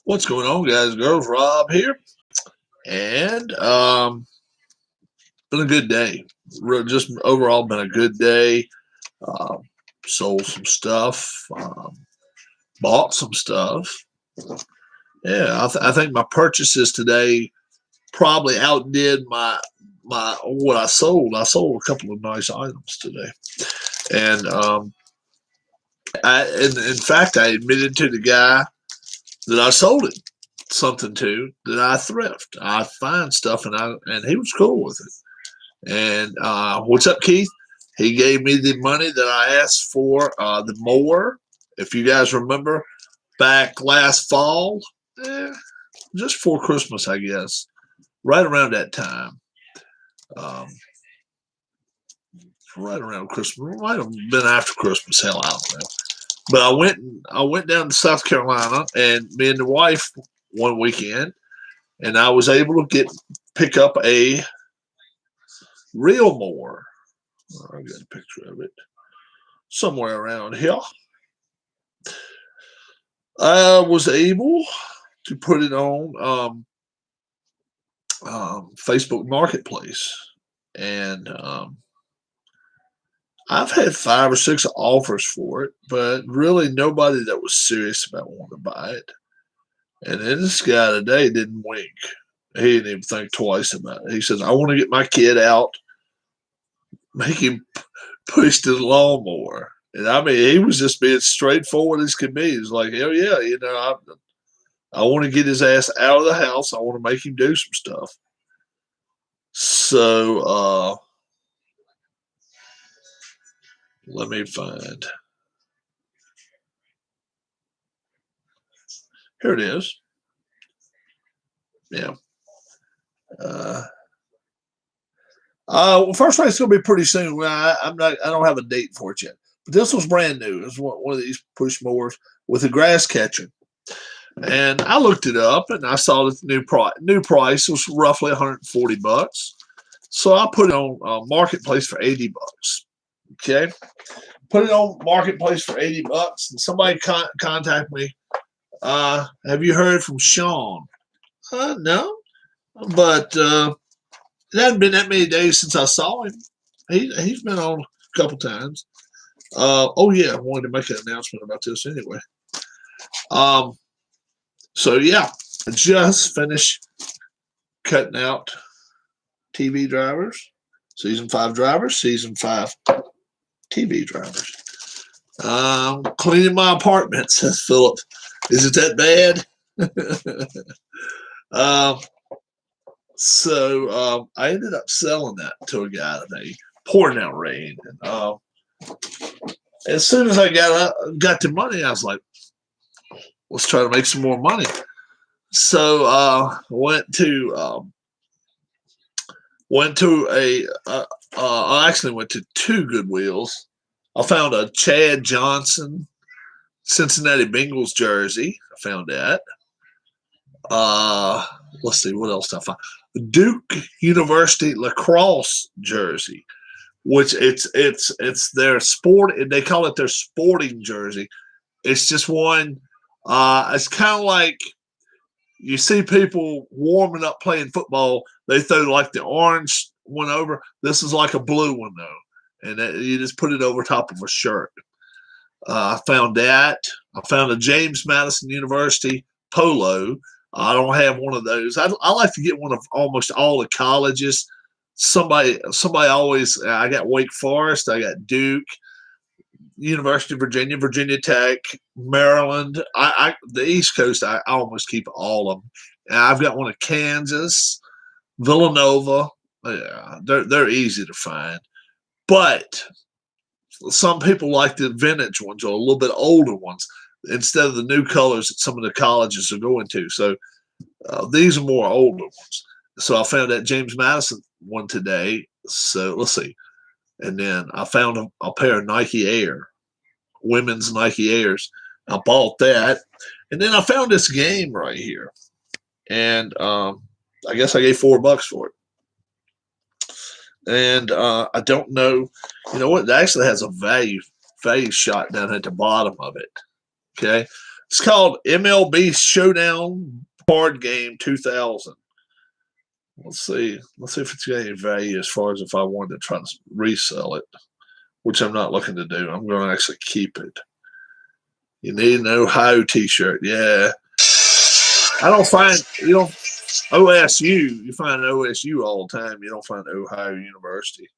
What's going on, guys and girls? Rob here, and been a good day. Just overall, been a good day. Um, Sold some stuff, bought some stuff. Yeah, I think my purchases today probably outdid my what I sold. I sold a couple of nice items today, and in fact, I admitted to the guy that I sold it something to that I thrift. I find stuff, and he was cool with it. And what's up, Keith? He gave me the money that I asked for the mower. If you guys remember, back last fall, just before Christmas, I guess, right around that time. Um, right around Christmas, might have been after Christmas. Hell, I don't know. But I went down to South Carolina, and me and the wife one weekend, and I was able to pick up a real mower. I got a picture of it somewhere around here. I was able to put it on Facebook Marketplace, and I've had 5 or 6 offers for it, but really nobody that was serious about wanting to buy it. And then this guy today didn't wink. He didn't even think twice about it. He says, "I want to get my kid out, make him push the lawnmower." And I mean, he was just being straightforward as could be. He's like, "Hell yeah, I want to get his ass out of the house. I want to make him do some stuff." So let me find. Here it is. Yeah. Well, first race is going to be pretty soon. I'm not. I don't have a date for it yet. But this was brand new. It's one of these push mowers with a grass catcher. And I looked it up, and I saw that the new price was roughly $140. So I put it on Marketplace for $80. Okay, put it on Marketplace for $80, and somebody contact me. Have you heard from Sean? No, but it hasn't been that many days since I saw him. He's been on a couple times. Oh yeah, I wanted to make an announcement about this anyway. So yeah, I just finished cutting out TV drivers, season 5 drivers, season 5 TV drivers. Cleaning my apartment, says Philip. Is it that bad? I ended up selling that to a guy today, pouring out rain. And as soon as I got the money, I was like, let's try to make some more money. So I actually went to 2 Goodwills. I found a Chad Johnson Cincinnati Bengals jersey. I found that. Let's see, what else did I find? Duke University lacrosse jersey, which it's their sport. They call it their sporting jersey. It's just one. It's kind of like you see people warming up playing football. They throw like the orange one over. This is like a blue one though, and you just put it over top of a shirt. I found that. I found a James Madison University polo. I don't have one of those. I like to get one of almost all the colleges. Somebody always. I got Wake Forest. I got Duke, University of Virginia, Virginia Tech, Maryland. The East Coast. I almost keep all of them. And I've got one of Kansas, Villanova. Yeah, they're easy to find, but some people like the vintage ones or a little bit older ones instead of the new colors that some of the colleges are going to. So these are more older ones. So I found that James Madison one today. So let's see. And then I found a pair of Nike Air, women's Nike Airs. I bought that. And then I found this game right here. And I guess I gave $4 for it. And I don't know, you know what? It actually has a value shot down at the bottom of it. Okay, It's called MLB Showdown Card Game 2000. Let's see. Let's see if it's got any value as far as if I wanted to try to resell it, which I'm not looking to do. I'm going to actually keep it. You need an Ohio T-shirt. Yeah. I don't find, you don't, OSU, you find OSU all the time. You don't find Ohio University.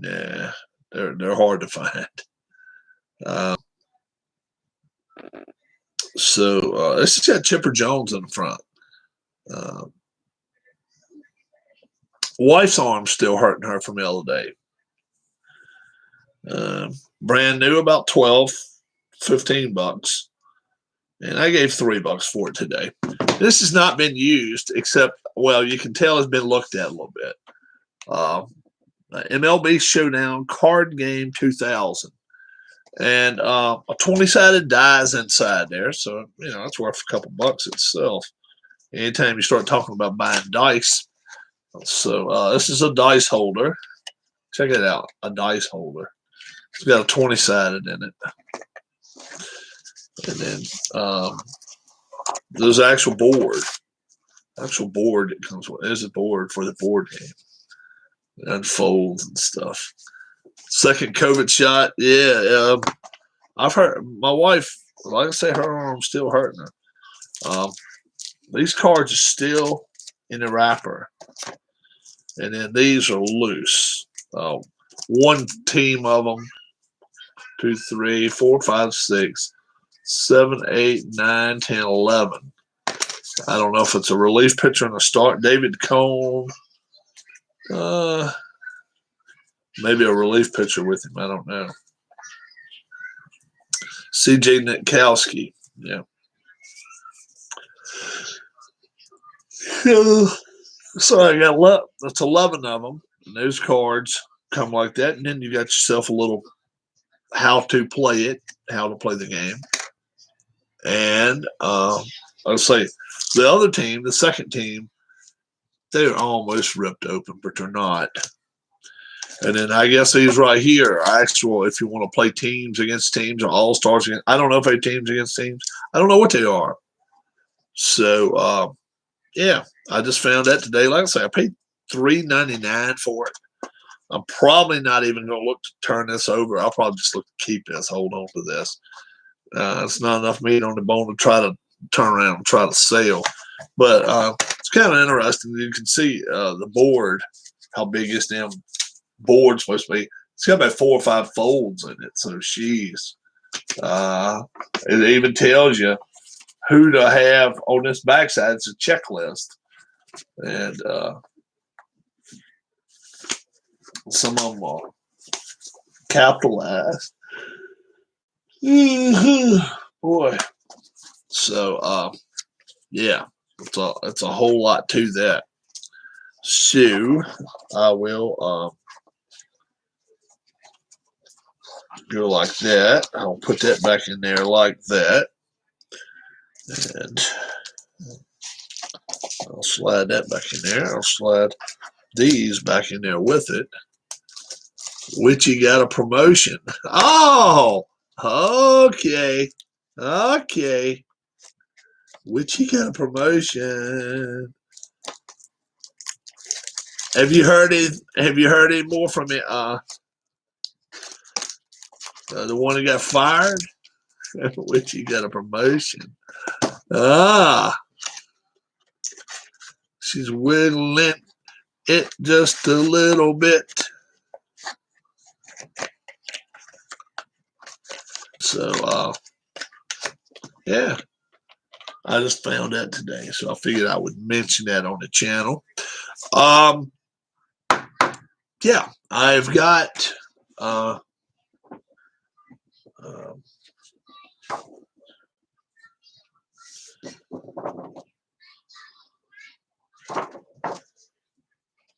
Yeah, they're hard to find. This has got Chipper Jones in the front. Wife's arm's still hurting her from the other day. Brand new, about 12, 15 bucks. And I gave $3 for it today. This has not been used except, well, you can tell it's been looked at a little bit. MLB Showdown Card Game 2000. And a 20-sided die is inside there. So, that's worth a couple bucks itself. Anytime you start talking about buying dice. So this is a dice holder. Check it out, a dice holder. It's got a 20-sided in it. And then there's an actual board. Actual board that comes with. There's a board for the board game. It unfolds and stuff. Second COVID shot. Yeah. I've heard my wife, like I say, her arm's still hurting her. These cards are still in the wrapper. And then these are loose. One team of them. 2, 3, 4, 5, 6, 7, 8, 9, 10, 11. I don't know if it's a relief pitcher and a start. David Cone. Maybe a relief pitcher with him. I don't know. C.J. Nitkowski. Yeah. So I got that's 11 of them. And those cards come like that. And then you got yourself a little how to play it, how to play the game. And I'll say the other team, the second team, they're almost ripped open, but they're not. And then I guess these right here are actual, if you want to play teams against teams or all-stars against, I don't know if they teams against teams. I don't know what they are. So, yeah, I just found that today. Like I say, I paid $3.99 for it. I'm probably not even going to look to turn this over. I'll probably just look to keep this, hold on to this. It's not enough meat on the bone to try to turn around and try to sell. But it's kind of interesting. You can see the board, how big this damn board's supposed to be. It's got about 4 or 5 folds in it. So, she's. It even tells you who to have on this backside. It's a checklist. And some of them are capitalized. Boy. So, yeah, it's a whole lot to that. So, I will go like that. I'll put that back in there like that. And I'll slide that back in there. I'll slide these back in there with it. Witchy got a promotion. Oh, okay. Okay. Witchy got a promotion. Have you heard any more from it? The one who got fired? Witchy got a promotion. She's wiggling it just a little bit. So, yeah, I just found that today, so I figured I would mention that on the channel. Yeah, I've got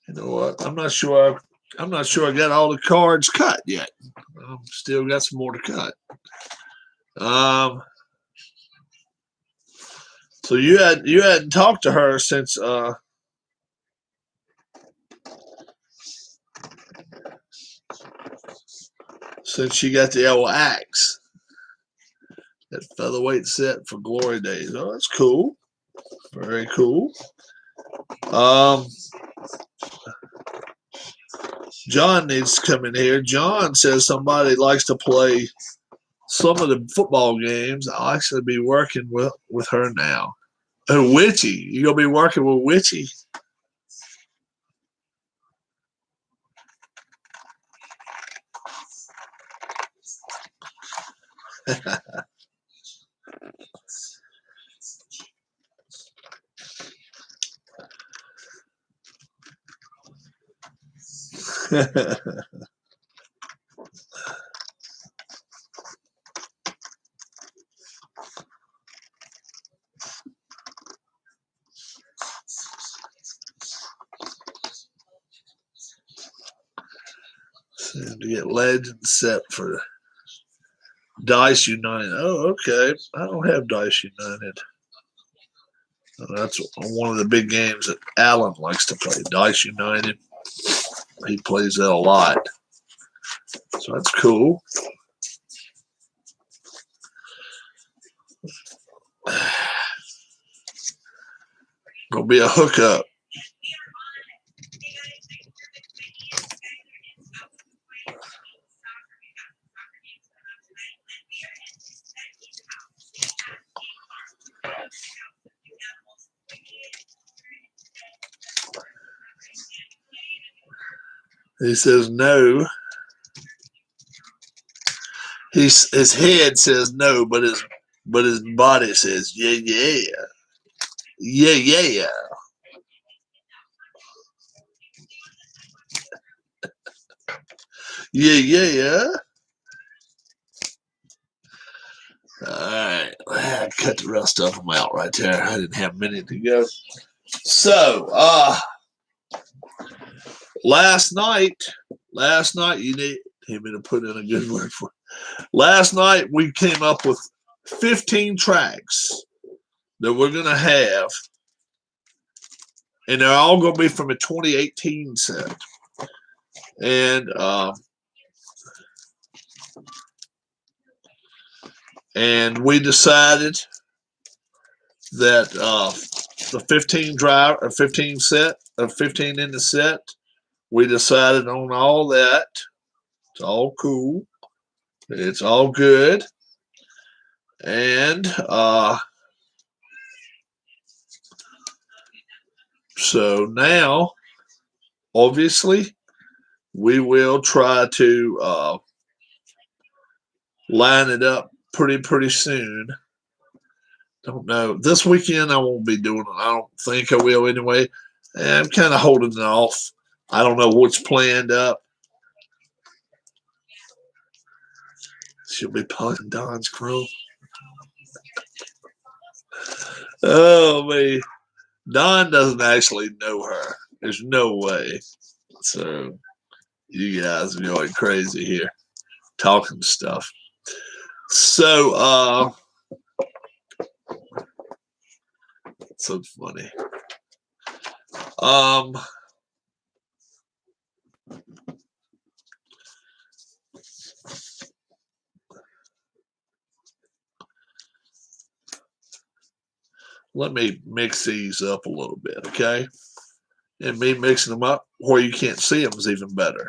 you know what? I'm not sure I got all the cards cut yet. Still got some more to cut. So you hadn't talked to her since she got the old axe. at featherweight set for Glory Days. Oh, that's cool. Very cool. John needs to come in here. John says somebody likes to play some of the football games. I'll actually be working with her now. Oh, Witchy. You going to be working with Witchy? To get Legend set for Dice United. Oh, okay. I don't have Dice United. That's one of the big games that Alan likes to play. Dice United. He plays that a lot. So that's cool. Gonna be a hookup. He says no. His head says no, but his body says yeah, yeah, yeah, yeah. Yeah, yeah. All right. I cut the rest of them out right there. I didn't have many to go. So, last night, you need me to put in a good word for it. Last night, we came up with 15 tracks that we're going to have, and they're all going to be from a 2018 set. And we decided that the 15 set of 15 in the set, we decided on all that. It's all cool. It's all good. And so now, obviously, we will try to line it up pretty soon. Don't know. This weekend I won't be doing it. I don't think I will anyway. I'm kind of holding it off. I don't know what's planned up. She'll be pulling Don's crow. Oh, man. Don doesn't actually know her. There's no way. So you guys are going crazy here, talking stuff. So, so funny. Let me mix these up a little bit, okay? And me mixing them up where you can't see them is even better.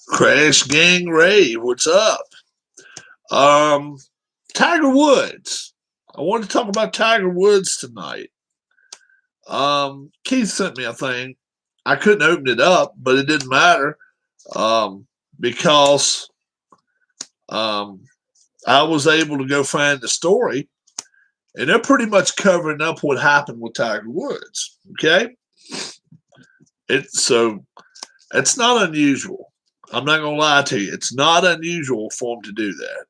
Crash Gang Ray, what's up? Tiger Woods. I want to talk about Tiger Woods tonight. Keith sent me a thing. I couldn't open it up, but it didn't matter because I was able to go find the story, and they're pretty much covering up what happened with Tiger Woods. Okay, It's not unusual. I'm not gonna lie to you. It's not unusual for them to do that.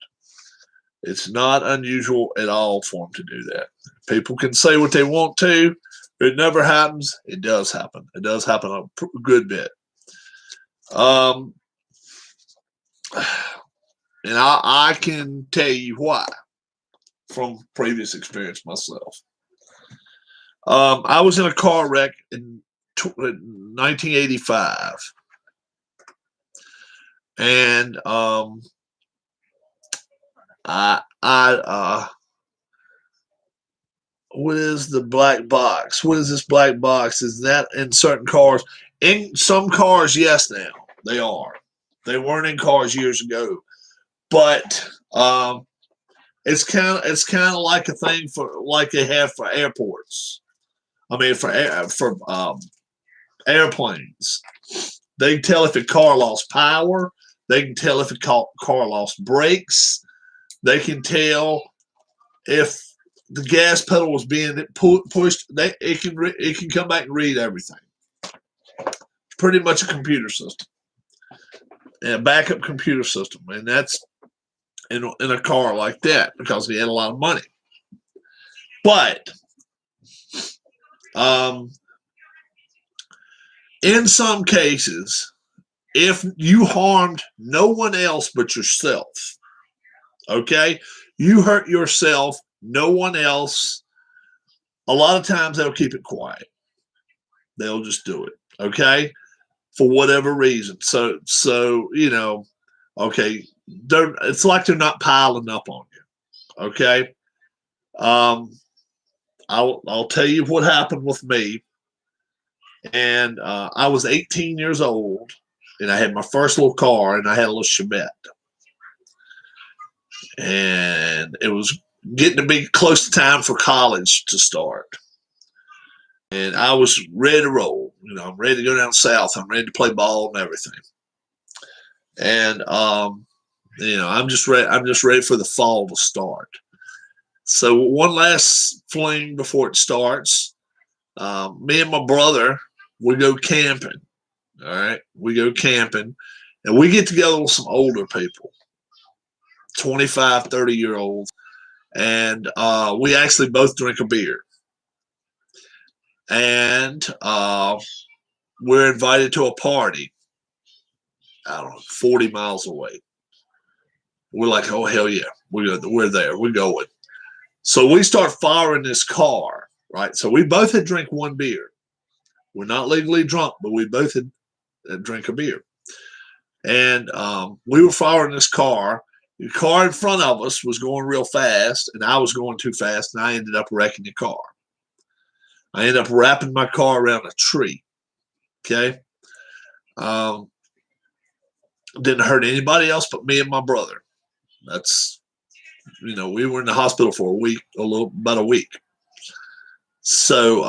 It's not unusual at all for them to do that. People can say what they want to. It never happens. It does happen. It does happen a good bit. Um, and I can tell you why from previous experience myself. I was in a car wreck in 1985, and what is the black box? What is this black box? Is that in certain cars? In some cars, yes, now they are. They weren't in cars years ago, but it's kind of like a thing for like they have for airports. I mean, for airplanes, they can tell if a car lost power. They can tell if a car lost brakes. They can tell if the gas pedal was being pushed. It can come back and read everything. It's pretty much a computer system, a backup computer system, and that's in a car like that because he had a lot of money. But in some cases, if you harmed no one else but yourself, okay, you hurt yourself, no one else, a lot of times they'll keep it quiet. They'll just do it, okay, for whatever reason. So okay, it's like they're not piling up on you, okay. I'll tell you what happened with me. And I was 18 years old, and I had my first little car, and I had a little Chevette. And it was getting to be close to time for college to start. And I was ready to roll. I'm ready to go down south. I'm ready to play ball and everything. And I'm just ready. I'm just ready for the fall to start. So one last fling before it starts. Me and my brother, we go camping. All right, we go camping, and we get together with some older people, 25, 30-year-olds, and we actually both drink a beer. And we're invited to a party, I don't know, 40 miles away. We're like, oh, hell yeah, we're there, we're going. So we start firing this car, right? So we both had drank one beer. We're not legally drunk, but we both had drank a beer. And we were firing this car. The car in front of us was going real fast, and I was going too fast, and I ended up wrecking the car. I ended up wrapping my car around a tree. Okay. Didn't hurt anybody else but me and my brother. That's, we were in the hospital for about a week. So,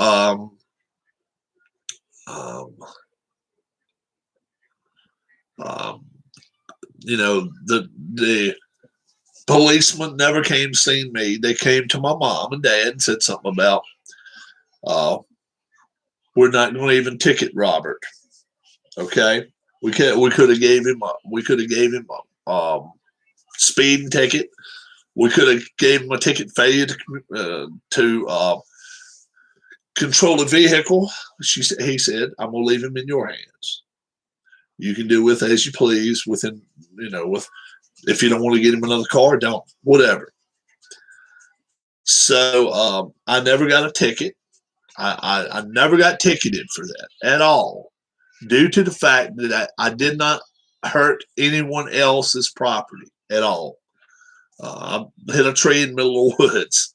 the policeman never came to see me. They came to my mom and dad and said something about, we're not going to even ticket Robert. Okay, we could have gave him a speeding ticket. We could have gave him a ticket failure to control the vehicle. He said, I'm going to leave him in your hands. You can do with as you please within, if you don't want to get him another car, don't, whatever. So I never got a ticket. I never got ticketed for that at all, due to the fact that I did not hurt anyone else's property at all. I hit a tree in the middle of the woods.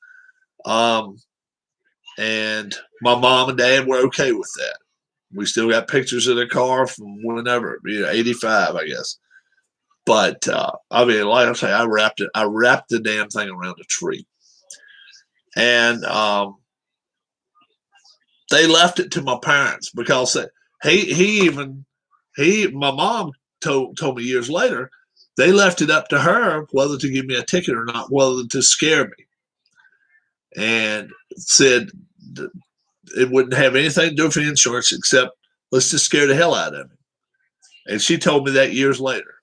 And my mom and dad were okay with that. We still got pictures of the car from whenever, 85, I guess. But like I say, I wrapped the damn thing around a tree. And they left it to my parents because my mom told me years later, they left it up to her whether to give me a ticket or not, whether to scare me. And said it wouldn't have anything to do with the insurance except Let's just scare the hell out of him. And she told me that years later.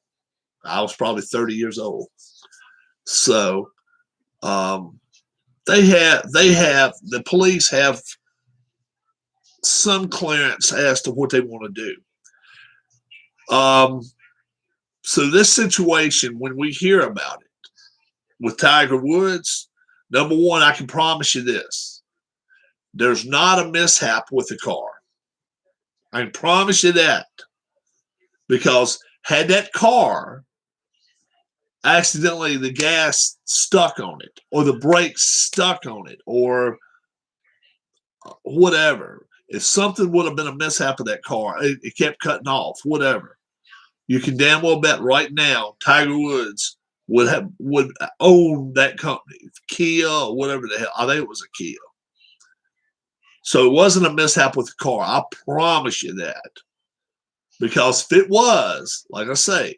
I was probably 30 years old. So the police have some clearance as to what they want to do. So this situation, when we hear about it with Tiger Woods, number one, I can promise you this. There's not a mishap with the car. I can promise you that. Because had that car accidentally the gas stuck on it, or the brakes stuck on it, or whatever, if something would have been a mishap of that car, it kept cutting off, whatever, you can damn well bet right now Tiger Woods would own that company, Kia or whatever the hell. I think it was a Kia. So it wasn't a mishap with the car. I promise you that. Because if it was, like I say,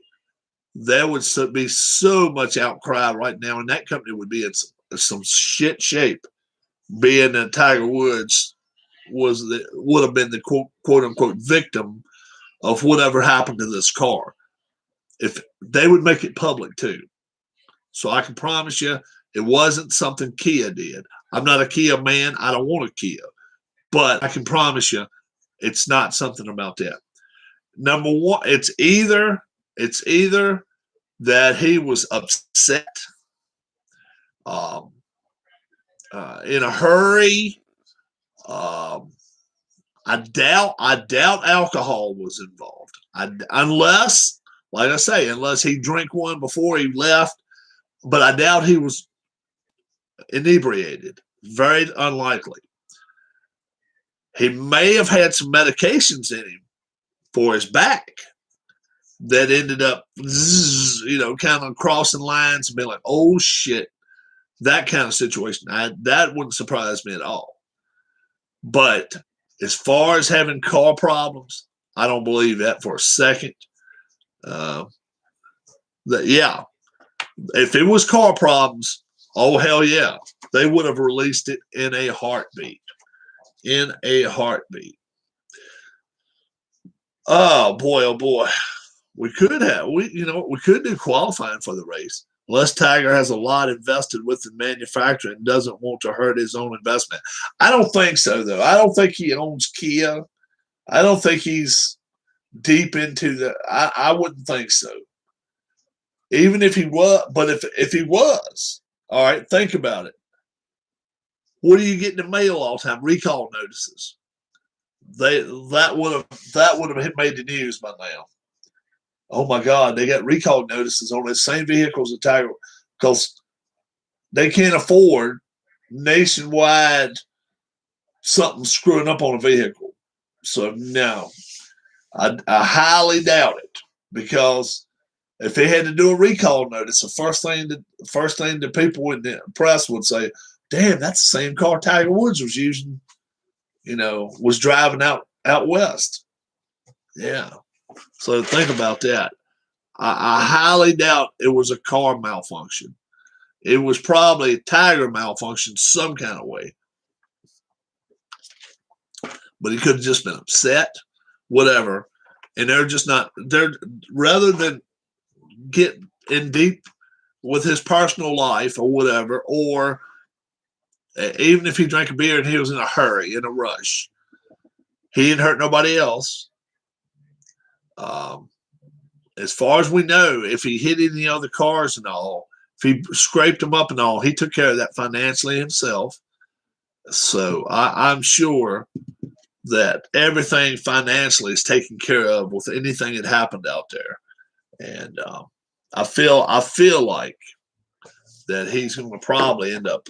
there would be so much outcry right now, and that company would be in some shit shape, being that Tiger Woods would have been the quote unquote victim of whatever happened to this car. If they would make it public too. So I can promise you it wasn't something Kia did. I'm not a Kia man. I don't want a Kia. But I can promise you it's not something about that. Number one, it's either that he was upset, in a hurry. I doubt alcohol was involved. Unless, like I say, unless he drank one before he left. But I doubt he was inebriated. Very unlikely. He may have had some medications in him for his back that ended up, kind of crossing lines and being like, oh shit, that kind of situation. That wouldn't surprise me at all. But as far as having car problems, I don't believe that for a second. Yeah, if it was car problems, oh hell yeah, they would have released it in a heartbeat. In a heartbeat. Oh boy. We could do qualifying for the race. Unless Tiger has a lot invested with the manufacturer and doesn't want to hurt his own investment. I don't think so, though. I don't think he owns Kia. I don't think he's deep into the. I wouldn't think so. Even if he was, but if he was, all right, think about it. What do you get in the mail all the time? Recall notices. That would have made the news by now. Oh my God, they got recall notices on the same vehicles as Tiger, because they can't afford nationwide something screwing up on a vehicle. So no, I highly doubt it, because if they had to do a recall notice, the first thing that people in the press would say, damn, that's the same car Tiger Woods was using, was driving out west. Yeah. So think about that. I highly doubt it was a car malfunction. It was probably a Tiger malfunction some kind of way. But he could have just been upset, whatever. And they're rather than get in deep with his personal life or whatever, or even if he drank a beer and he was in a hurry, in a rush, he didn't hurt nobody else. As far as we know, if he hit any other cars and all, if he scraped them up and all, he took care of that financially himself. So I'm sure that everything financially is taken care of with anything that happened out there. And I feel like that he's going to probably end up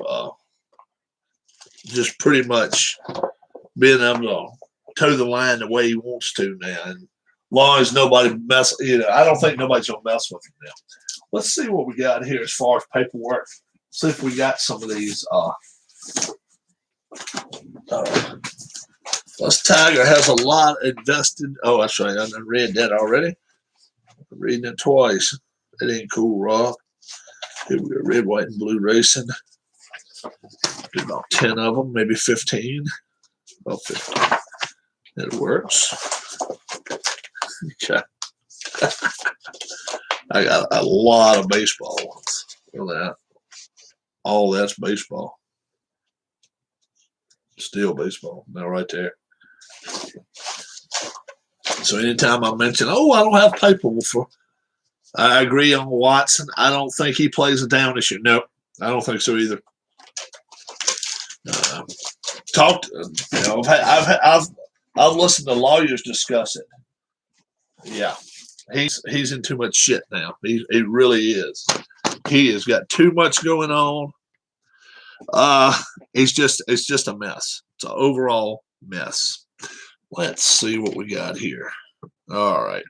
just pretty much being able to toe the line the way he wants to now. And long as nobody I don't think nobody's going to mess with him now. Let's see what we got here as far as paperwork. See if we got some of these. Plus, Tiger has a lot invested. Oh, that's right. I read that already. I'm reading it twice. That ain't cool, Rob. Here we go. Red, white, and blue racing. Did about 10 of them, maybe 15. About 15. It works. Okay. I got a lot of baseball ones. Look at that. All that's baseball. Still baseball. Now right there. So anytime I mention, oh, I don't have paper for, I agree on Watson. I don't think he plays a down issue. Nope, I don't think so either. Talked, you know, I've listened to lawyers discuss it. Yeah, he's in too much shit now. He really is. He has got too much going on. It's just a mess. It's an overall mess. Let's see what we got here. All right.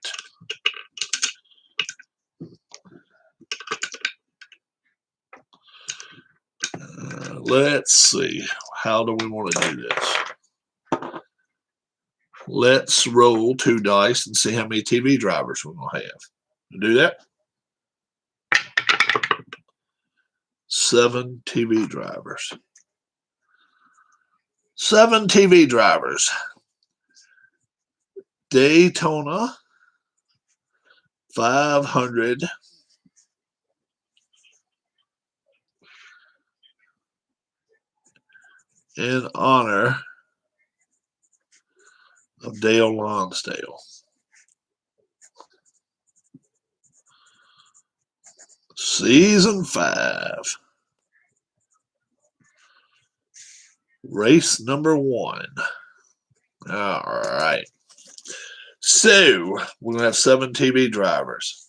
Let's see. How do we want to do this? Let's roll 2 dice and see how many TV drivers we're going to have. Do that. 7 TV drivers. 7 TV drivers. Daytona 500. In honor of Dale Lonsdale. Season 5. Race number 1. All right. So we're going to have 7 TV drivers.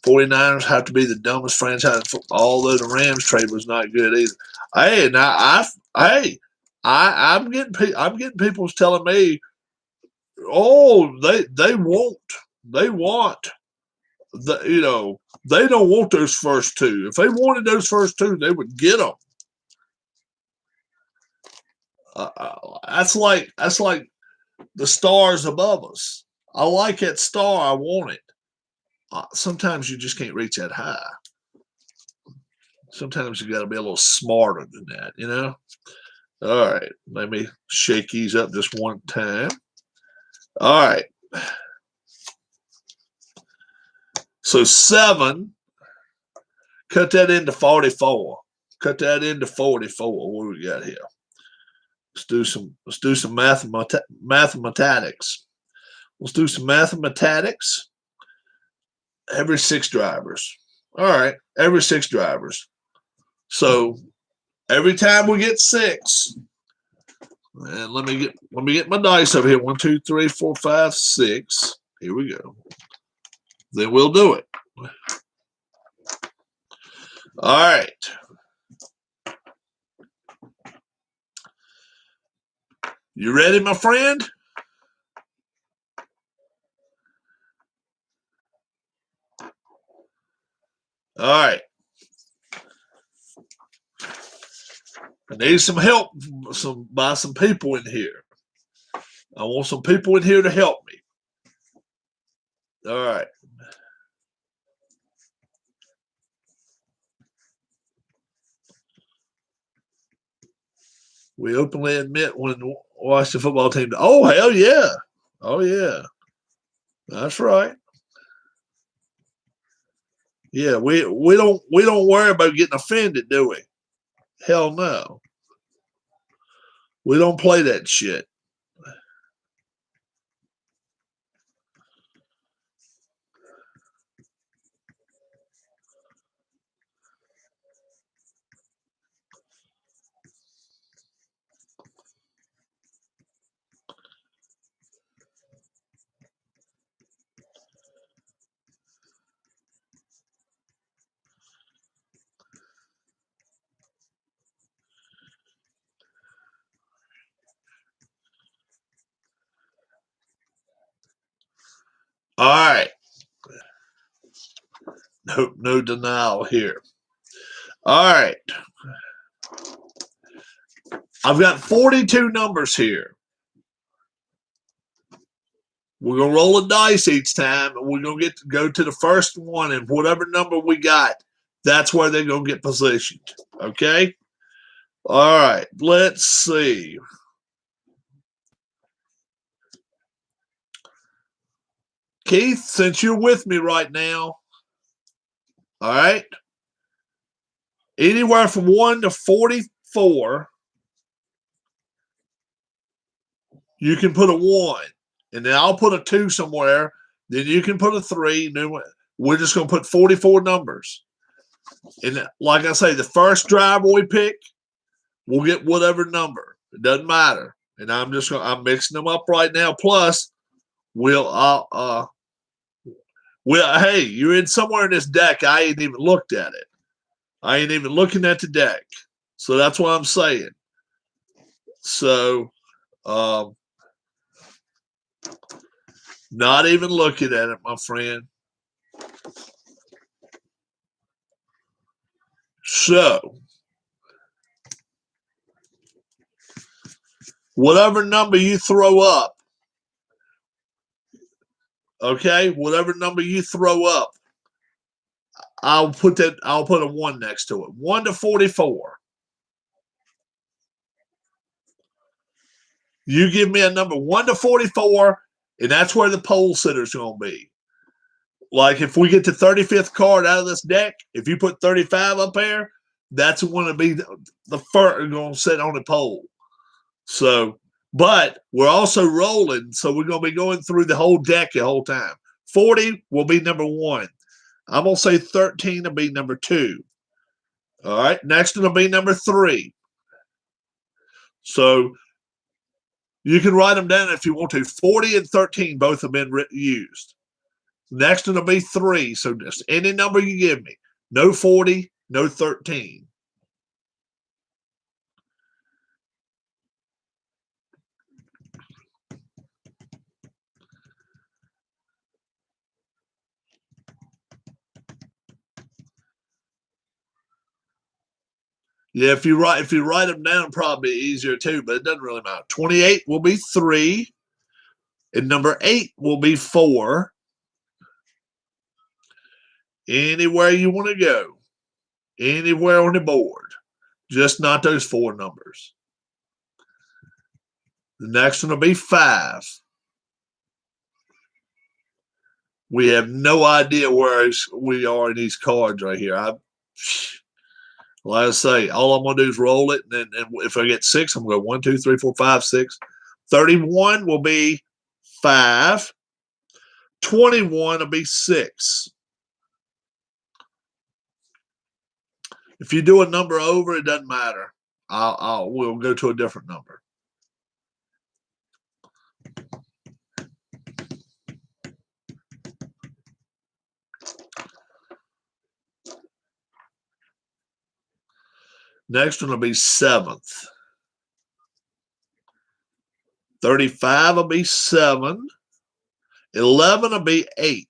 49ers have to be the dumbest franchise in football, although the Rams trade was not good either. Hey, now I'm getting people telling me, oh, they want they don't want those first 2. If they wanted those first 2, they would get them. That's like the stars above us. I like that star. I want it. Sometimes you just can't reach that high. Sometimes you got to be a little smarter than that, you know? All right. Let me shake these up just one time. All right. So 7. Cut that into 44. Cut that into 44. What do we got here? Let's do some mathematics. Let's do some mathematics. Every 6 drivers. All right, every 6 drivers. So every time we get 6, and let me get my dice over here. 1, 2, 3, 4, 5, 6. Here we go. Then we'll do it. All right. You ready, my friend? All right. I need some help by some people in here. I want some people in here to help me. All right. We openly admit when watch the football team. Oh, hell yeah. Oh, yeah. That's right. Yeah, we don't worry about getting offended, do we? Hell no. We don't play that shit. All right. No denial here. All right. I've got 42 numbers here. We're going to roll a dice each time, and we're going to go to the first one, and whatever number we got, that's where they're going to get positioned. Okay? All right. Let's see. Keith, since you're with me right now, all right, anywhere from 1 to 44, you can put a 1. And then I'll put a 2 somewhere. Then you can put a 3. Then we're just going to put 44 numbers. And like I say, the first driver we pick, we'll get whatever number. It doesn't matter. And I'm mixing them up right now. Plus, hey, you're in somewhere in this deck. I ain't even looked at it. I ain't even looking at the deck. So that's what I'm saying. So, not even looking at it, my friend. So, whatever number you throw up, okay, whatever number you throw up, I'll put a 1 next to it. 1 to 44. You give me a number 1 to 44, and that's where the pole sitter's going to be. Like if we get the 35th card out of this deck, if you put 35 up there, that's going to be the first going to sit on the pole. So, but we're also rolling, so we're going to be going through the whole deck the whole time. 40 will be number 1. I'm going to say 13 will be number 2. All right, next one will be number 3. So you can write them down if you want to. 40 and 13 both have been used. Next one will be 3. So just any number you give me. No 40, no 13. Yeah, if you write them down, probably easier too, but it doesn't really matter. 28 will be 3, and number 8 will be 4. Anywhere you want to go, anywhere on the board, just not those 4 numbers. The next one will be 5. We have no idea where we are in these cards right here. Like I say, all I'm going to do is roll it, and if I get 6, I'm going to go 1, 2, 3, 4, 5, 6. 31 will be 5. 21 will be 6. If you do a number over, it doesn't matter. We'll go to a different number. Next one will be 7th. 35 will be 7. 11 will be 8.